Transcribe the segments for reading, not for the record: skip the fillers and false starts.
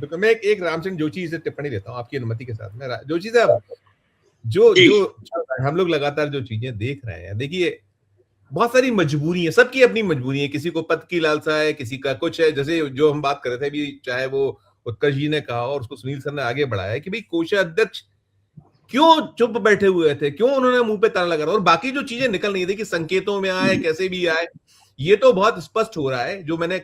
तो मैं एक राम सिंह जोशी से टिप्पणी देता हूँ आपकी अनुमति के साथ। मैं जोशी साहब, जो हम लोग लगातार जो चीजें देख रहे हैं, देखिए बहुत सारी मजबूरी है, सबकी अपनी मजबूरी है, किसी को पद की लालसा है, किसी का कुछ है। जैसे जो हम बात कर रहे थे अभी, चाहे वो उत्कर्ष जी ने कहा और उसको सुनील सर ने आगे बढ़ाया कि भाई कोषाध्यक्ष क्यों चुप बैठे हुए थे, क्यों उन्होंने मुंह पे ताला लगा, और बाकी जो चीजें निकल नहीं थी कि संकेतों में आए, कैसे भी आए, ये तो बहुत स्पष्ट हो रहा है। जो मैंने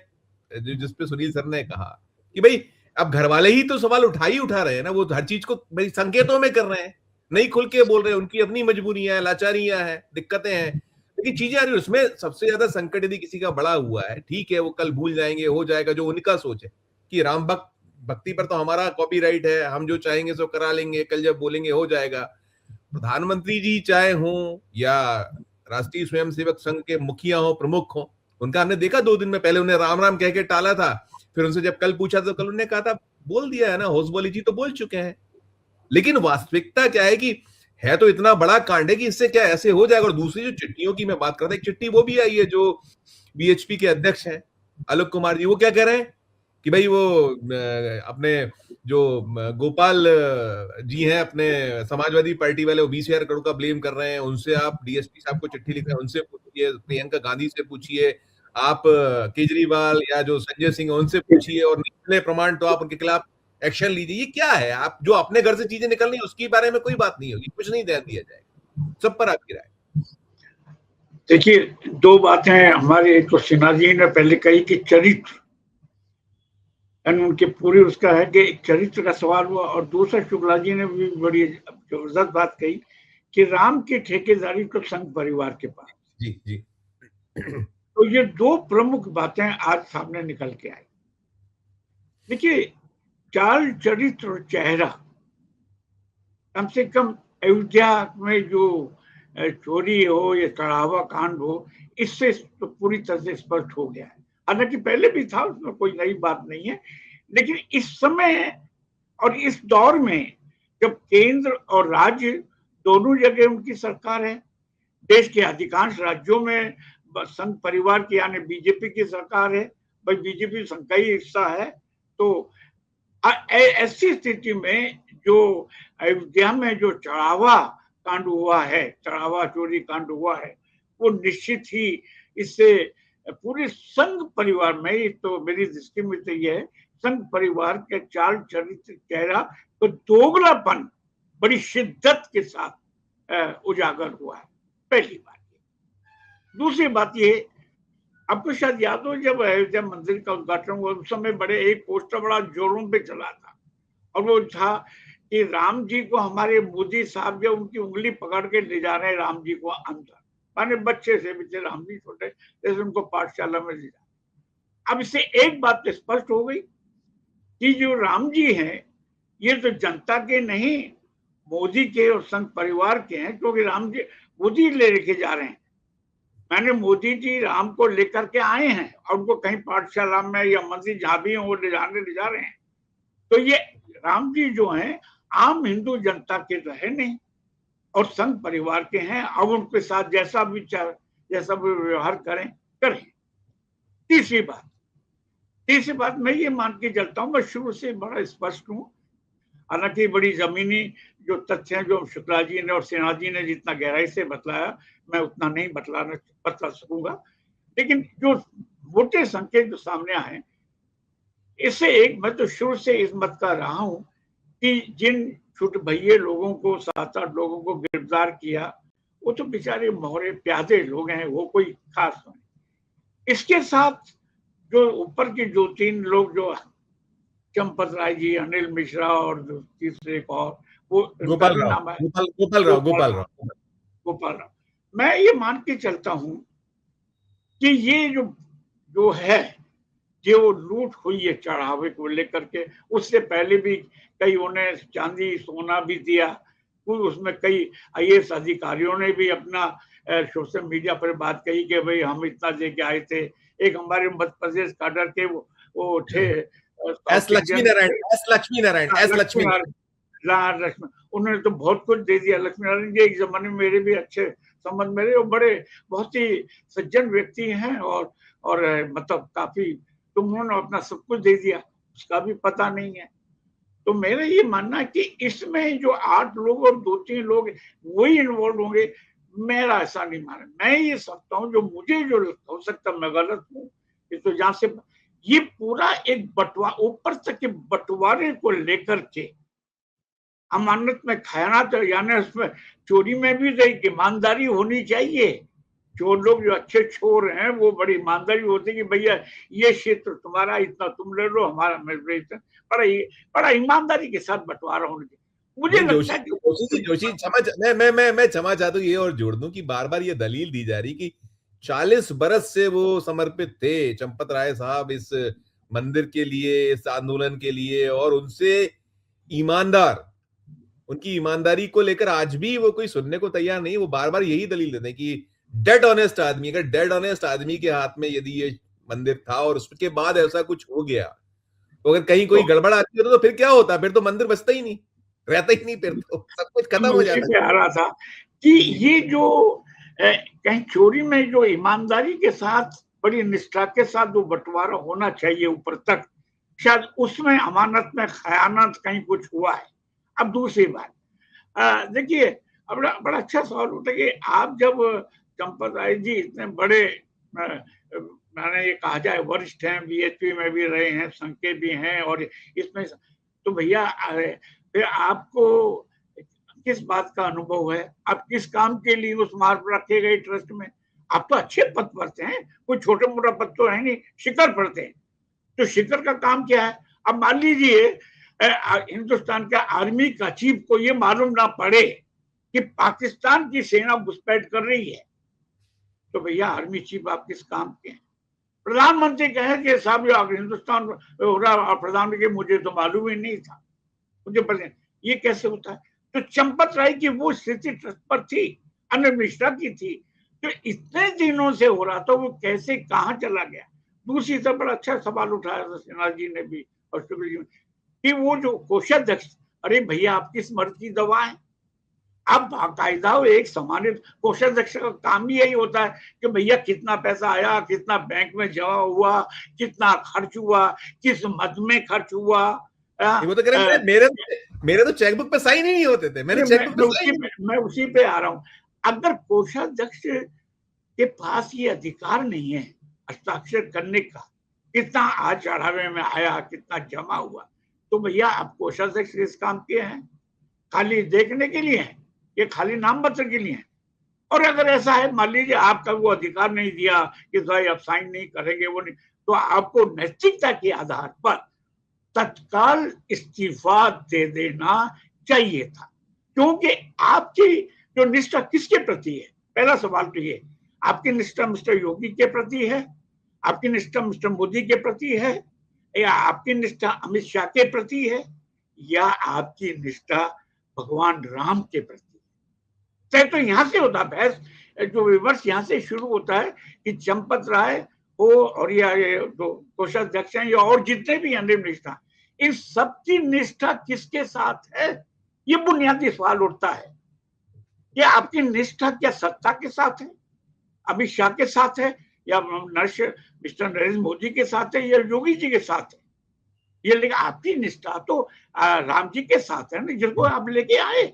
जिसपे सुनील सर ने कहा कि भाई अब घर वाले ही तो सवाल उठा रहे हैं ना, वो हर चीज को भाई संकेतों में कर रहे हैं, नहीं खुल के बोल रहे हैं, उनकी अपनी मजबूरियां हैं, लाचारियां हैं, दिक्कतें हैं, लेकिन चीजें आ रही है। उसमें सबसे ज्यादा संकट यदि किसी का बड़ा हुआ है, ठीक है, वो कल भूल जाएंगे, हो जाएगा, जो उनका सोच है कि राम भक्ति पर तो हमारा कॉपीराइट है, हम जो चाहेंगे सो करा लेंगे, कल जब बोलेंगे हो जाएगा। प्रधानमंत्री जी चाहे हों या राष्ट्रीय स्वयंसेवक संघ के मुखिया हो, प्रमुख हो, उनका हमने देखा 2 दिन में, पहले उन्हें राम राम कह के टाला था, फिर उनसे जब कल पूछा तो कल उन्होंने कहा था, बोल दिया है ना, होसबोली जी तो बोल चुके हैं। लेकिन वास्तविकता क्या है कि है तो इतना बड़ा कांड है कि इससे क्या ऐसे हो जाएगा। और दूसरी जो चिट्ठियों की मैं बात करता, एक चिट्ठी वो भी आई है जो बीएचपी के अध्यक्ष हैं आलोक कुमार जी, वो क्या कह रहे हैं कि भाई वो अपने जो गोपाल जी हैं, अपने समाजवादी पार्टी वाले, वो 20,000 करोड़ का ब्लेम कर रहे हैं, उनसे आप डीएसपी साहब को चिट्ठी लिख रहे हैं, उनसे पूछिए, प्रियंका गांधी से पूछिए, आप केजरीवाल या जो संजय सिंह उनसे पूछिए, और निकले प्रमाण तो आप उनके खिलाफ एक्शन लीजिए। ये क्या है? आप जो अपने घर से चीजें निकल रही उसके बारे में कोई बात नहीं होगी, कुछ नहीं ध्यान दिया जाएगा, सब पर आपकी राय। देखिए, 2 बातें हमारे, एक तो सिन्हा जी ने पहले कही कि चरित्र, उनके पूरी उसका है कि एक चरित्र का सवाल हुआ, और दूसरा शुक्ला जी ने भी बड़ी जबरदस्त बात कही कि राम की ठेकेदारी तो संघ परिवार के पास। जी जी। तो ये 2 प्रमुख बातें आज सामने निकल के आई। देखिए, चाल, चरित्र और चेहरा, कम से कम अयोध्या में जो चोरी हो या चढ़ावा कांड हो, इससे तो पूरी तरह से स्पष्ट हो गया है। हालांकि पहले भी था, उसमें कोई नई बात नहीं है, लेकिन इस समय और इस दौर में जब केंद्र और राज्य दोनों जगह उनकी सरकार है, देश के अधिकांश राज्यों में संघ परिवार की यानी बीजेपी की सरकार है, भाई बीजेपी संघ का ही हिस्सा है, तो ऐसी स्थिति में जो अयोध्या में जो चढ़ावा कांड हुआ है, चढ़ावा चोरी कांड हुआ है, वो निश्चित ही इससे पूरे संघ परिवार में, तो मेरी दृष्टि में तो यह है, संघ परिवार के चाल, चरित्र, चेहरा तो दोगलापन बड़ी शिद्दत के साथ उजागर हुआ है। पहली बात। दूसरी बात ये, आपको शायद याद हो, जब अयोध्या मंदिर का उद्घाटन हुआ उस समय बड़े एक पोस्टर बड़ा जोरों पे चला था, और वो था कि राम जी को हमारे मोदी साहब जो उनकी उंगली पकड़ के ले जा रहे हैं राम जी को अंदर, माने बच्चे से बच्चे राम जी छोटे, जैसे उनको पाठशाला में ले जा। अब इससे एक बात तो स्पष्ट हो गई कि जो राम जी हैं ये तो जनता के नहीं, मोदी के और संघ परिवार के हैं, क्योंकि राम जी मोदी ले लेके जा रहे हैं, मैंने मोदी जी राम को लेकर के आए हैं और उनको कहीं पाठशाला में या मंदिर जहां भी वो ले जा रहे हैं। तो ये राम जी जो हैं आम हिंदू जनता के रहे नहीं और संघ परिवार के हैं, अब उनके साथ जैसा भी व्यवहार करें। तीसरी बात मैं ये मान के चलता हूँ, मैं शुरू से बड़ा स्पष्ट हूँ, हालांकि बड़ी जमीनी जो तथ्य हैं जो शुक्ला जी ने और सिन्हा जी ने जितना गहराई से बतलाया, मैं उतना नहीं बतला सकूंगा, लेकिन जो मोटे संकेत जो सामने आए, इससे एक मैं तो शुरू से इस मत का रहा हूं कि जिन छुट भइये लोगों को, 7-8 लोगों को गिरफ्तार किया, वो तो बेचारे मोहरे प्यादे लोग हैं, वो कोई खास नहीं। इसके साथ जो ऊपर के 2-3 लोग, जो चंपत राय जी, अनिल मिश्रा और तीसरे एक और, वो गोपाल राव, मैं ये मान के चलता हूं कि ये जो है, जो लूट हुई है चढ़ावे को लेकर के, उससे पहले भी कई उन्हें चांदी सोना भी दिया, उसमें कई आईएएस अधिकारियों ने भी अपना सोशल मीडिया पर बात कही कि भाई हम इतना दे के आए थे। एक हमारे मध्य प्रदेश काडर के वो थे एस लक्ष्मी नारायण, उन्होंने तो बहुत कुछ दे दिया। लक्ष्मी नारायण जी एक जमाने में मेरे भी अच्छे संबंध मेरे, वो बड़े बहुत ही सज्जन व्यक्ति हैं और मतलब काफी, तो उन्होंने अपना सब कुछ दे दिया। उसका भी पता नहीं है। तो मेरा ये मानना है कि इसमें जो 8 लोग और 2-3 लोग वही इन्वॉल्व होंगे, मेरा ऐसा नहीं मानना। मैं ये समझता हूँ, जो मुझे जो हो सकता है मैं गलत हूँ, तो जहाँ से ये पूरा एक ऊपर तक के बंटवारे को लेकर के अमानत में खयानत, यानी उसमें चोरी में भी एक ईमानदारी होनी चाहिए। चोर लोग जो अच्छे चोर हैं वो बड़ी ईमानदारी होती है कि भैया ये क्षेत्र तुम्हारा, इतना तुम ले लो, हमारा बड़ा ईमानदारी के साथ बंटवारा होना चाहिए। मुझे नहीं लगता है जोशी क्षमा मैं क्षमा चाहता हूँ ये और जोड़ दूं कि बार बार ये दलील दी जा रही कि 40 बरस से वो समर्पित थे चंपत राय साहब इस मंदिर के लिए, इस आंदोलन के लिए, और उनसे ईमानदार, उनकी ईमानदारी को लेकर आज भी वो कोई सुनने को तैयार नहीं। वो बार बार यही दलील देते हैं कि डेड ऑनेस्ट आदमी, अगर डेड ऑनेस्ट आदमी के हाथ में यदि ये मंदिर था और उसके बाद ऐसा कुछ हो गया, तो अगर कहीं कोई गड़बड़ आती है तो फिर क्या होता, फिर तो मंदिर बचता ही नहीं, रहता ही नहीं, फिर तो सब कुछ खत्म हो जाता है। आ रहा था कि ये जो कहीं चोरी में जो ईमानदारी के साथ, बड़ी निष्ठा के साथ जो बंटवारा होना चाहिए ऊपर तक, शायद उसमें अमानत में खयानत कहीं कुछ हुआ है। अब दूसरी बात, देखिए बड़ा अच्छा सवाल उठा कि आप जब चंपत राय जी इतने बड़े मैंने ये कहा जाए वरिष्ठ हैं, बीएचपी में भी रहे हैं, संघ के भी हैं, और इसमें तो भैया फिर आपको किस बात का अनुभव है, आप किस काम के लिए उस मार्ग पर रखे गए ट्रस्ट में? आप तो अच्छे पद पर थे, कोई छोटे मोटा पद तो है नहीं, शिखर पर थे। तो शिखर का काम क्या है? अब मान लीजिए हिंदुस्तान का आर्मी का चीफ को ये मालूम ना पड़े कि पाकिस्तान की सेना घुसपैठ कर रही है, तो भैया आर्मी चीफ आप किस काम के हैं? प्रधानमंत्री कहे कि साहब हिंदुस्तान हो रहा, और प्रधानमंत्री मुझे तो मालूम ही नहीं था, मुझे पता, ये कैसे होता है? तो चंपत राय की वो स्थिति ट्रस्ट पर थी, अनिल मिश्रा की थी, तो इतने दिनों से हो रहा था, वो कैसे कहाँ चला गया? दूसरी तरफ बड़ा अच्छा सवाल उठाया था सिन्हा जी ने भी और शुक्ल जी ने कि वो जो कोषाध्यक्ष, अरे भैया आप किस मर्ज की दवा है? अब बाकायदा एक सम्मानित कोषाध्यक्ष का काम ही यही होता है कि भैया कितना पैसा आया, कितना बैंक में जमा हुआ, कितना खर्च हुआ, किस मद में खर्च हुआ। वो तो कह रहे मेरे तो चेकबुक पे साइन ही नहीं होते थे, मैंने चेकबुक पे साइन, मैं उसी पे आ रहा हूँ। अगर कोषाध्यक्ष के पास ये अधिकार नहीं है हस्ताक्षर करने का, कितना आज चढ़ावे में आया, कितना जमा हुआ, तो भैया आप कोषाध्यक्ष इस काम के हैं, खाली देखने के लिए हैं, ये खाली नाम पत्र के लिए हैं। और अगर ऐसा है, मान लीजिए आपका वो अधिकार नहीं दिया कि भाई आप साइन नहीं करेंगे, वो नहीं, तो आपको नैतिकता के आधार पर तत्काल इस्तीफा दे देना चाहिए था, क्योंकि आपकी जो निष्ठा किसके प्रति है? पहला सवाल तो ये, आपकी निष्ठा मिस्टर योगी के प्रति है, आपकी निष्ठा मिस्टर मोदी के प्रति है, या आपकी निष्ठा अमित शाह के प्रति है, या आपकी निष्ठा भगवान राम के प्रति? तो यहां से होता बहस, जो विमर्श यहाँ से शुरू होता है कि चंपत राय हो और या जो कोषाध्यक्ष हैं या और जितने भी अनिल निष्ठा, इन सबकी निष्ठा किसके साथ है? ये बुनियादी सवाल उठता है कि आपकी निष्ठा क्या सत्ता के साथ है, अमित शाह के साथ है, या मिस्टर नरेंद्र मोदी के साथ है, या योगी जी के साथ है? ये लेकिन आपकी निष्ठा तो राम जी के साथ है ना, जिनको आप लेके आए,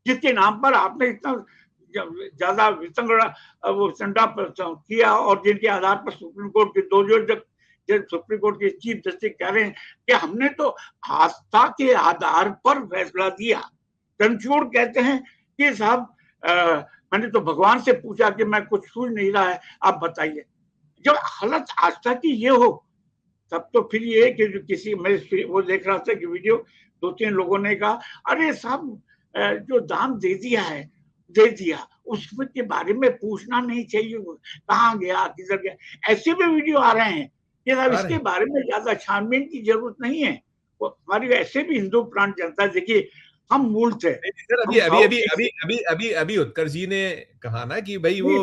जिसके नाम पर आपने इतना ज्यादा वितंडा किया, और जिनके आधार पर सुप्रीम कोर्ट के दो जज सुप्रीम कोर्ट के चीफ जस्टिस कह रहे हैं कि हमने तो आस्था के आधार पर फैसला दिया। चंद्रचूड़ कहते हैं कि साहब मैंने तो भगवान से पूछा कि मैं कुछ सूझ नहीं रहा है, आप बताइए। जब हालत आस्था की ये हो, तब तो फिर ये कि जो किसी, मैं वो देख रहा था कि वीडियो, 2-3 लोगों ने कहा अरे साहब जो दान दे दिया है, दे दिया, उसके के बारे में पूछना नहीं चाहिए, कहाँ गया, किधर गया, ऐसे भी वीडियो आ रहे हैं कि साहब इसके बारे में ज्यादा छानबीन की जरूरत नहीं है। वो हमारी वैसे भी हिंदू प्राण जनता, देखिए हम मूल थे। अभी उत्कर्ष जी ने कहा ना कि भाई वो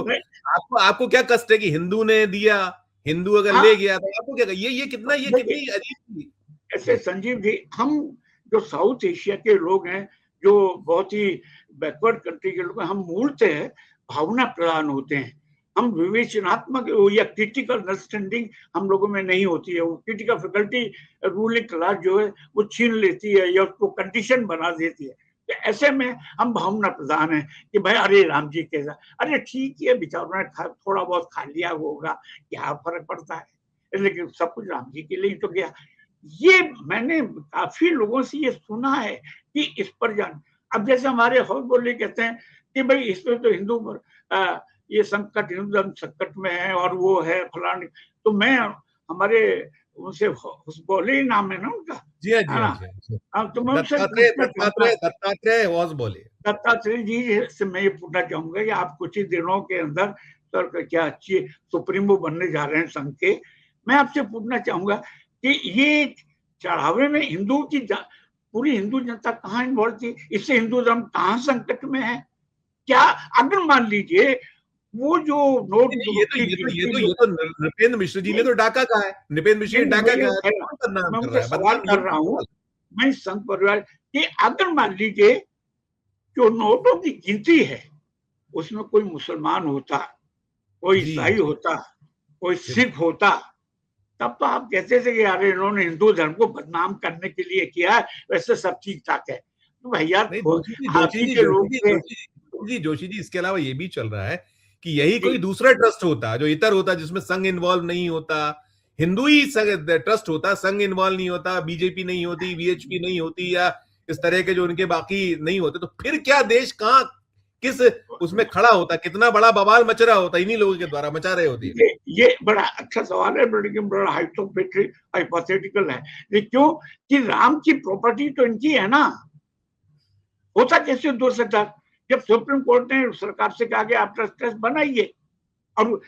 आपको क्या कष्ट है कि हिंदू ने दिया, हिंदू अगर ले गया तो आपको क्या, ये कितनी अजीब। ऐसे संजीव जी, हम जो साउथ एशिया के लोग हैं, जो बहुत ही बैकवर्ड कंट्री के लोग हैं, हम मूलतः भावना प्रधान होते हैं। हम विवेचनात्मक या क्रिटिकल अंडरस्टैंडिंग हम लोगों में नहीं होती है। वो क्रिटिकल फैकल्टी रूलिंग क्लास जो है वो छीन लेती है या उसको कंडीशन बना देती है। तो ऐसे में हम भावना प्रधान है कि भाई अरे राम जी कैसा, अरे ठीक है बेचारों ने थोड़ा बहुत खा लिया होगा, क्या फर्क पड़ता है, लेकिन सब कुछ राम जी के लिए ही तो गया। ये मैंने काफी लोगों से ये सुना है कि इस पर जान, अब जैसे हमारे हाउस बोले कहते हैं कि भाई इसमें तो हिंदू ये संकट, हिंदू धर्म संकट में है और वो है फलाने, तो मैं हमारे उनसे बोले ही नाम है ना उनका, जी हाँ, जी है हाँ, ना, जी हाँ। हाँ, तो मैं उनसे दत्तात्रेय पूछना चाहूंगा, दत्तात्रेय दत्तात्रेय वॉज बोले। दत्तात्रेय जी से मैं ये पूछना चाहूंगा कि आप कुछ ही दिनों के अंदर सर क्या अच्छी सुप्रीमो बनने जा रहे हैं संघ के, मैं आपसे पूछना चाहूंगा कि ये चढ़ावे में हिंदू की पूरी हिंदू जनता कहाँ इन्वॉल्व थी, इससे हिंदू धर्म कहाँ संकट में है? क्या अगर मान लीजिए वो जो नोट की गिनती ये तो नृपेंद्र मिश्र जी ने तो डाका कहा है, नृपेंद्र मिश्र ने डाका कहा है, तो बदनाम मैं कर रहा उनसे है, सवाल बदनाम कर ये रहा हूँ, सवाल। मैं संघ परिवार कि अगर मान लीजिए जो नोटों की गिनती है उसमें कोई मुसलमान होता, कोई जी ईसाई जी, होता, कोई बिल्कुल। सिख होता, तब तो आप कहते थे कि यार इन्होंने हिंदू धर्म को बदनाम करने के लिए किया है, वैसे सब ठीक ठाक है। तो भैया नहीं, आप ही के लोग थे। जोशी जी, इसके अलावा ये भी चल रहा है कि यही जी कोई दूसरा ट्रस्ट होता जो इतर होता, जिसमें संघ इन्वॉल्व नहीं होता, हिंदू ही ट्रस्ट होता, संघ इन्वॉल्व नहीं होता, बीजेपी नहीं होती, वीएचपी नहीं होती, या इस तरह के जो उनके बाकी नहीं होते, तो फिर क्या देश कहां किस उसमें खड़ा होता, कितना बड़ा बवाल मच रहा होता, इन्हीं लोगों के द्वारा मचा रहे होते। ये बड़ा अच्छा सवाल है, लेकिन बड़ा हाइपोथेटिकल है। ये क्यों कि राम की प्रॉपर्टी तो इनकी है ना, होता कैसे दूर सकता? जब सुप्रीम कोर्ट ने सरकार से कहा कि आप ट्रस्ट बनाइए, और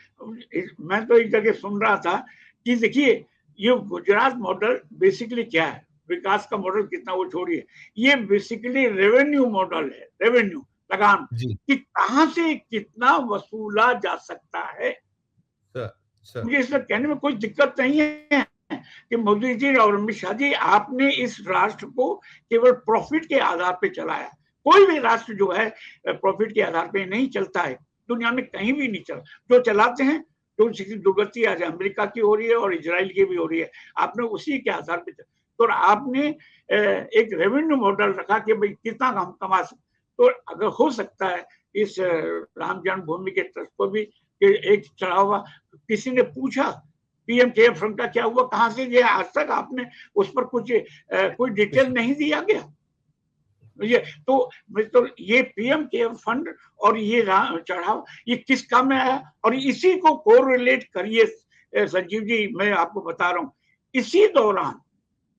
मैं तो एक जगह सुन रहा था कि देखिए ये गुजरात मॉडल बेसिकली क्या है, विकास का मॉडल कितना वो छोड़िए, ये बेसिकली रेवेन्यू मॉडल है, रेवेन्यू लगान, कि कहां से कितना वसूला जा सकता है। मुझे इसमें कहने में कोई दिक्कत नहीं है कि मोदी जी और अमित शाह जी आपने इस राष्ट्र को केवल प्रॉफिट के आधार पर चलाया। कोई भी राष्ट्र जो है प्रॉफिट के आधार पर नहीं चलता है, दुनिया में कहीं भी नहीं चला। जो चलाते हैं तो दुर्गति आज अमेरिका की हो रही है और इजराइल की भी हो रही है, आपने उसी के आधार पर तो आपने एक रेवेन्यू मॉडल रखा कि भाई कितना हम कमा सकते। तो अगर हो सकता है इस राम जन्मभूमि के ट्रस्ट को भी एक चढ़ावा, किसी ने पूछा पीएम केयर फंड का क्या हुआ, कहां से ये, आज तक आपने उस पर कुछ कोई डिटेल नहीं दिया गया। ये तो ये पीएम केयर फंड और ये चढ़ाव ये किस काम में आया, और इसी को कोरिलेट करिए संजीव जी, मैं आपको बता रहा हूं, इसी दौरान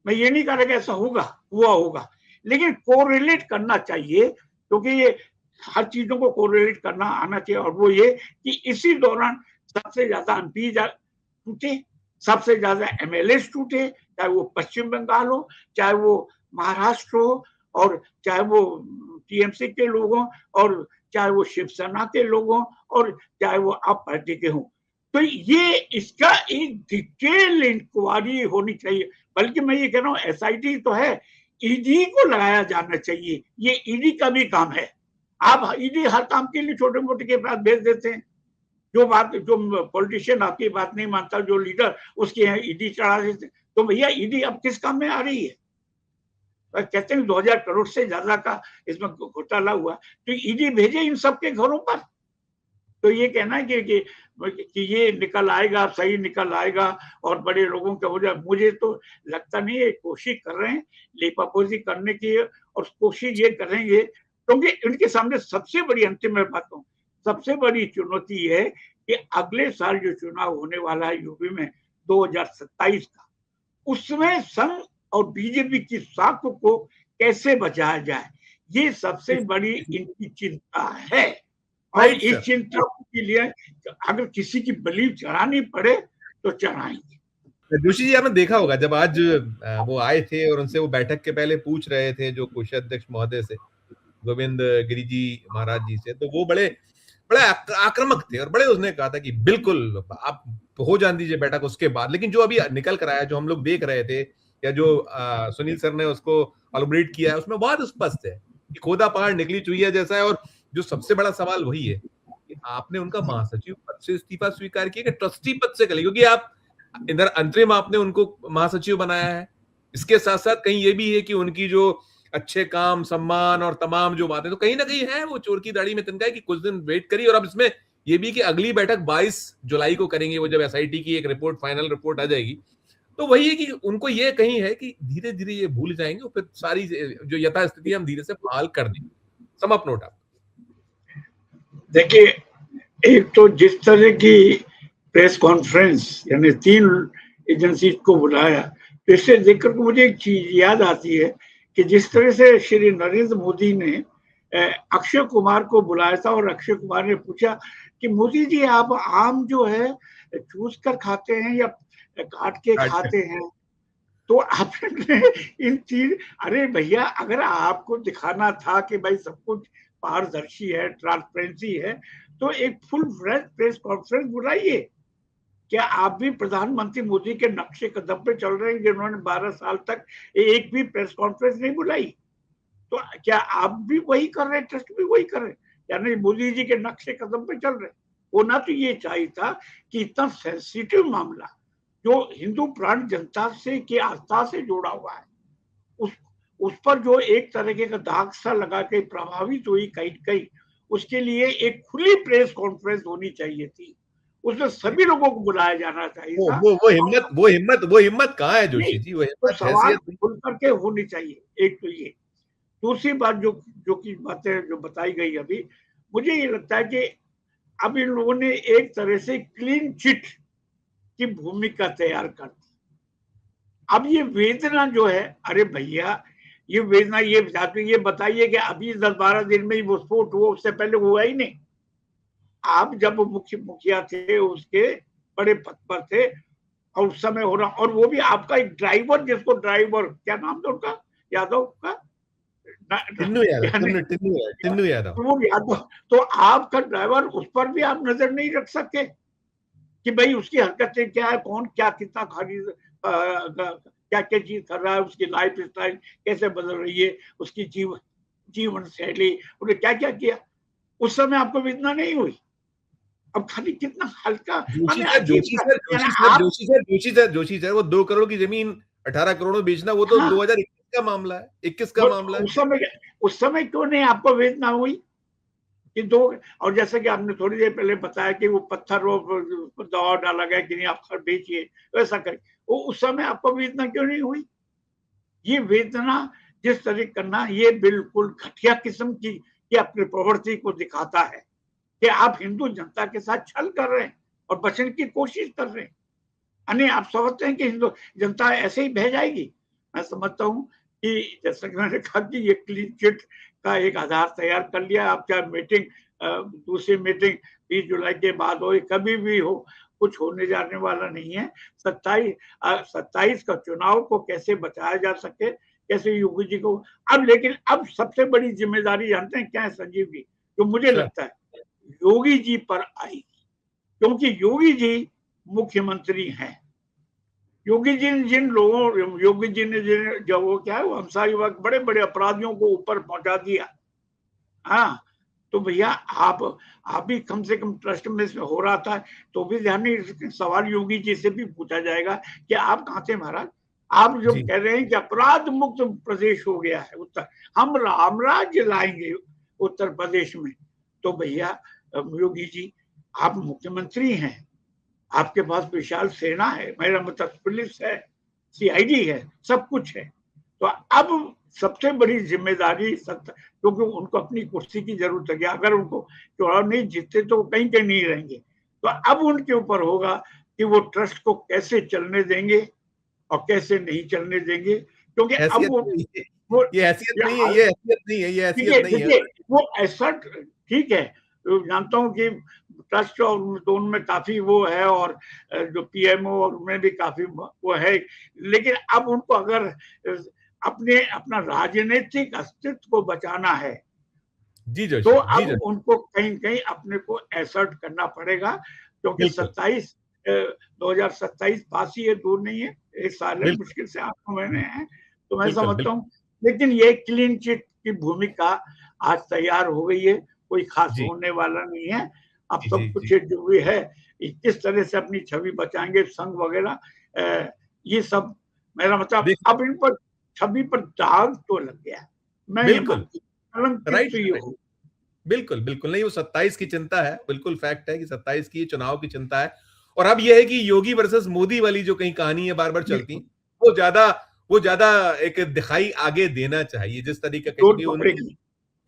मैं ये नहीं कह रहा कि ऐसा होगा, हुआ होगा, लेकिन कोरिलेट करना चाहिए, क्योंकि ये हर चीजों को कोरिलेट करना आना चाहिए। और वो ये कि इसी दौरान सबसे ज्यादा एमपी टूटे, सबसे ज्यादा एमएलए टूटे, चाहे वो पश्चिम बंगाल हो, चाहे वो महाराष्ट्र हो, और चाहे वो टीएमसी के लोग हों, और चाहे वो शिवसेना के लोग हों, और चाहे वो आप पार्टी के हों। तो ये इसका एक डिटेल इंक्वायरी होनी चाहिए। बल्कि मैं ये कह रहा हूँ एसआईटी तो है, ईडी को लगाया जाना चाहिए, ये ईडी का भी काम है। आप ईडी हर काम के लिए छोटे मोटे के पास भेज देते हैं, जो पॉलिटिशियन आपकी बात नहीं मानता, जो लीडर उसके यहाँ ईडी चढ़ा देते। तो भैया ईडी अब किस काम में आ रही है? कहते हैं 2000 करोड़ से ज्यादा का इसमें घोटाला हुआ, तो ईडी भेजे इन सबके घरों पर। तो ये कहना है कि ये निकल आएगा, सही निकल आएगा और बड़े लोगों के हो जाए, मुझे तो लगता नहीं है। कोशिश कर रहे हैं लेपापोजी करने की, और कोशिश ये करेंगे क्योंकि उनके सामने सबसे बड़ी, अंतिम में बात कहूं, सबसे बड़ी चुनौती है कि अगले साल जो चुनाव होने वाला है यूपी में 2027 का, उसमें संघ और बीजेपी की साख को कैसे बचाया जाए, ये सबसे बड़ी इनकी चिंता है। और इस चिंता के लिए अगर किसी की बलि चढ़ानी पड़े तो चढ़ाएंगे। जोशी जी, आपने देखा होगा जब आज वो आए थे और उनसे वो बैठक के पहले पूछ रहे थे जो कोषाध्यक्ष महोदय से, गोविंद गिरी जी महाराज जी से, तो वो बड़े बड़े आक्रामक थे और बड़े उसने कहा था कि बिल्कुल आप हो जान दीजिए बैठक उसके बाद। लेकिन जो अभी निकल कर आया, जो हम लोग देख रहे थे, या जो सुनील सर ने उसको एलैबोरेट किया है, उसमें बहुत स्पष्ट है कि खोदा पहाड़ निकली चुईया जैसा है। और जो सबसे बड़ा सवाल वही है कि आपने उनका महासचिव पद से इस्तीफा स्वीकार किया कि ट्रस्टी पद से करें, क्योंकि आप इधर अंतरिम आपने उनको महासचिव बनाया है। इसके साथ साथ कहीं ये भी है कि उनकी जो अच्छे काम, सम्मान और तमाम जो बातें, तो कहीं ना कहीं है वो चोर की दाढ़ी में तिनका है कि कुछ दिन वेट करिए। और अब इसमें ये भी कि अगली बैठक 22 जुलाई को करेंगे, वो जब एसआईटी की एक रिपोर्ट, फाइनल रिपोर्ट आ जाएगी, तो वही है कि उनको ये कहीं है कि धीरे धीरे ये भूल जाएंगे और फिर सारी जो यथास्थिति हम धीरे से बहाल कर देंगे। सम अप नोट आप। देखिए, एक तो जिस तरह की प्रेस कॉन्फ्रेंस यानी 3 एजेंसी को बुलाया, तो इससे देखकर मुझे एक चीज याद आती है कि जिस तरह से श्री नरेंद्र मोदी ने अक्षय कुमार को बुलाया था और अक्षय कुमार ने पूछा कि मोदी जी आप आम जो है चूस कर खाते हैं या काट के खाते हैं, तो आपने इन चीज, अरे भैया अगर आपको दिखाना था कि भाई सब कुछ पारदर्शी है, ट्रांसपेरेंसी है, तो एक फुल फ्लैश प्रेस कॉन्फ्रेंस बुलाइए। क्या आप भी प्रधानमंत्री मोदी के नक्शे कदम पे चल रहे हैं, जिन्होंने 12 साल तक एक भी प्रेस कॉन्फ्रेंस नहीं बुलाई? तो क्या आप भी वही कर रहे हैं, ट्रस्ट भी वही कर रहे हैं, यानी मोदी जी के नक्शे कदम पे चल रहे हैं? होना तो ये चाहिए था कि इतना सेंसिटिव मामला जो हिंदू प्राण जनता से की आस्था से जुड़ा हुआ है, उस पर जो एक तरीके का दाग सा लगा के प्रभावित हुई कहीं कहीं, उसके लिए एक खुली प्रेस कॉन्फ्रेंस होनी चाहिए थी, उसमें सभी लोगों को बुलाया जाना चाहिए था। वो हिम्मत कहाँ है जोशी जी? वो तो हिम्मत, सवाल हैसियत खुल करके होनी चाहिए। एक तो ये, दूसरी बात जो की बातें जो बताई गई अभी, मुझे ये लगता है कि अब इन लोगों ने एक तरह से क्लीन चिट की भूमिका तैयार कर दी। अब ये वेदना जो है, अरे भैया ये वेदना, ये बताइए कि अभी 10-12 दिन में ही वो स्फोट हुआ, उससे पहले हुआ ही नहीं। आप जब मुखिया थे, उसके बड़े पद पर थे, और उस समय हो रहा, और वो भी आपका एक ड्राइवर, जिसको ड्राइवर क्या नाम था उनका, यादव का, टिन्नू यादव। वो यादव, तो आपका ड्राइवर, उस पर भी आप नजर नहीं रख सकते कि भाई उसकी हरकतें क्या है, कौन क्या कितना खरीद, क्या क्या चीज कर रहा है, उसकी लाइफ स्टाइल कैसे बदल रही है, उसकी जीवन शैली, उन्हें क्या क्या किया, उस समय आपको वेदना नहीं हुई? अब खाली कितना हल्का, जोशी सर, वो 2 करोड़ की जमीन 18 करोड़ में बेचना, वो तो 2021 का मामला है, 21 का मामला है। उस समय क्यों नहीं आपको वेदना हुई कि दो, और जैसे कि आपने थोड़ी देर पहले बताया कि वो पत्थर दवा डाला गया कि नहीं आप बेचिए, वैसा करें, वो उस समय आपको वेदना क्यों नहीं हुई? ये वेदना जिस तरह करना, ये बिल्कुल घटिया किस्म की अपनी प्रवृत्ति को दिखाता है कि आप हिंदू जनता के साथ छल कर रहे हैं और बचने की कोशिश कर रहे हैं। यानी आप समझते हैं कि हिंदू जनता ऐसे ही बह जाएगी? मैं समझता हूँ कि जैसा कि मैंने कहा कि ये क्लीन चिट का एक आधार तैयार कर लिया। आप चाहे मीटिंग, दूसरी मीटिंग 20 जुलाई के बाद हो, कभी भी हो, कुछ होने जाने वाला नहीं है। 27 का चुनाव को कैसे बचाया जा सके, कैसे योगी जी को, लेकिन अब सबसे बड़ी जिम्मेदारी जानते हैं क्या है संजीव जी, जो मुझे लगता है योगी जी पर आएगी, क्योंकि योगी जी मुख्यमंत्री हैं। योगी जी ने जिन जो वो क्या है, वो हमसारी वक्त बड़े बड़े अपराधियों को ऊपर पहुंचा दिया, हाँ, तो भैया आप भी कम से कम ट्रस्ट में इसमें हो रहा था, तो भी ध्यान नहीं, सवाल योगी जी से भी पूछा जाएगा कि आप कहाँ थे महाराज? आप जो कह रहे हैं कि अपराध मुक्त प्रदेश हो गया है उत्तर, हम राम राज्य लाएंगे उत्तर प्रदेश में, तो भैया योगी जी आप मुख्यमंत्री हैं, आपके पास विशाल सेना है, मेरा मतलब पुलिस है, सीआईडी है, सब कुछ है। तो अब सबसे बड़ी जिम्मेदारी, क्योंकि उनको अपनी कुर्सी की जरूरत है, अगर उनको चुनाव नहीं जीतते तो कहीं कहीं नहीं रहेंगे, तो अब उनके ऊपर होगा कि वो ट्रस्ट को कैसे चलने देंगे और कैसे नहीं चलने देंगे, क्योंकि अब वो ये हैसियत नहीं है। वो ऐसा, ठीक है, जानता हूँ कि ट्रस्ट और दोनों में काफी वो है, और जो पीएमओ और उनमें भी काफी वो है, लेकिन अब उनको अगर अपना राजनीतिक अस्तित्व को बचाना है, तो अब उनको कहीं कहीं अपने को एसर्ट करना पड़ेगा, क्योंकि 2027 पास ही है, दूर नहीं है, 1 साल है, मुश्किल से 8 महीने हैं, तो मैं समझता हूँ। लेकिन ये क्लीन चिट की भूमिका आज तैयार हो गई है, कोई खास होने वाला नहीं है, आप जी, सब जी, कुछ जी। जो भी है किस तरह से अपनी छवि बचाएंगे, संघ वगैरह, ये सब मेरा मतलब देखिए अब इन पर छवि पर दाग तो लग गया है। मैं ये बिल्कुल, मानती हूँ कलंकित राइट तो है, ये राइट। हो। बिल्कुल, बिल्कुल नहीं वो 27 की चिंता है, बिल्कुल फैक्ट है कि 27 की चुनाव की चिंता है और अब ये है कि योगी वर्सेस मोदी वाली जो कहीं कहानी है बार-बार चलती, बिल्कुल, वो ज़्यादा एक दिखाई आगे देना चाहिए जिस तरीके का जोर क्योंकि उन्होंने पकड़ेगी।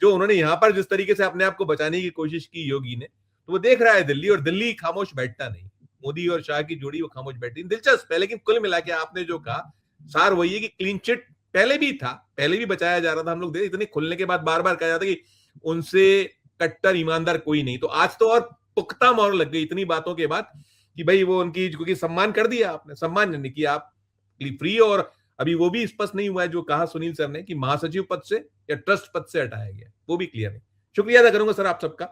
जो उन्होंने यहाँ पर जिस तरीके से अपने आप को बचाने की कोशिश की योगी ने, तो वो देख रहा है दिल्ली और दिल्ली खामोश बैठता नहीं। मोदी और शाह की जोड़ी वो खामोश बैठती नहीं। दिलचस्प है लेकिन कुल मिला के आपने जो कहा, सार वही है कि क्लीन चिट पहले भी था, पहले भी बचाया जा रहा था। हम लोग देख इतने खुलने के बाद बार-बार कहा जाता है कि उनसे कट्टर ईमानदार कोई नहीं। तो आज तो और पुख्ता मोहर लग गई इतनी बातों के बाद कि भई वो उनकी क्योंकि सम्मान कर दिया आपने, सम्मान नहीं किया आप फ्री और अभी वो भी स्पष्ट नहीं हुआ है जो कहा सुनील सर ने कि महासचिव पद से या ट्रस्ट पद से हटाया गया वो भी क्लियर नहीं शुक्रिया अदा करूंगा सर आप सबका